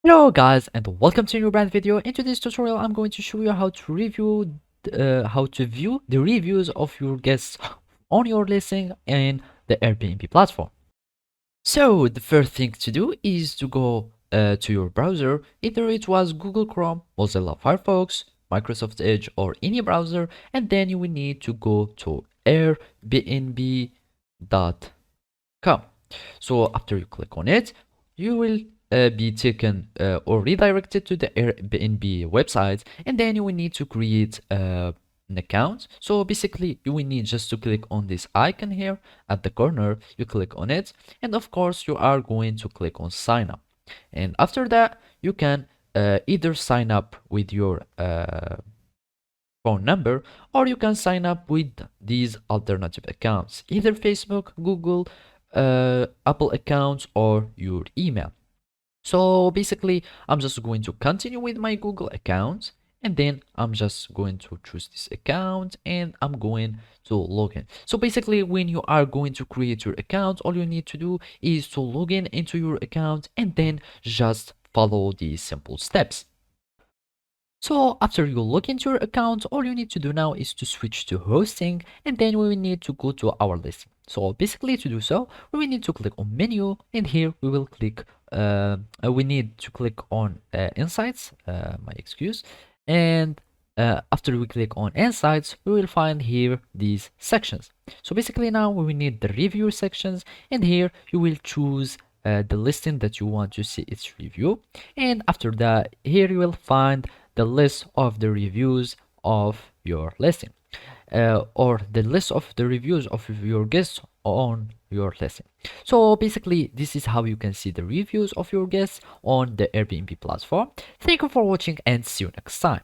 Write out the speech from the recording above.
Hello guys and welcome to a new brand video. In today's tutorial I'm going to show you how to view the reviews of your guests on your listing in the Airbnb platform. So the first thing to do is to go to your browser, either it was Google Chrome, Mozilla Firefox, Microsoft Edge or any browser, and then you will need to go to airbnb.com. So after you click on it, you will be taken or redirected to the Airbnb website, and then you will need to create an account. So basically you will need just to click on this icon here at the corner. You click on it, and of course you are going to click on sign up, and after that you can either sign up with your phone number, or you can sign up with these alternative accounts, either Facebook, Google, Apple accounts, or your email. So basically I'm just going to continue with my Google account, and then I'm just going to choose this account and I'm going to log in. So basically when you are going to create your account, all you need to do is to log in into your account and then just follow these simple steps. So after you log into your account, all you need to do now is to switch to hosting, and then we will need to go to our listing. So basically to do so, we will need to click on menu, and here we will click, we need to click on insights, my excuse. And after we click on insights, we will find here these sections. So basically now we will need the review sections, and here you will choose the listing that you want to see its review. And after that, here you will find the list of the reviews of your listing, or the list of the reviews of your guests on your listing. So basically this is how you can see the reviews of your guests on the Airbnb platform. Thank you for watching and see you next time.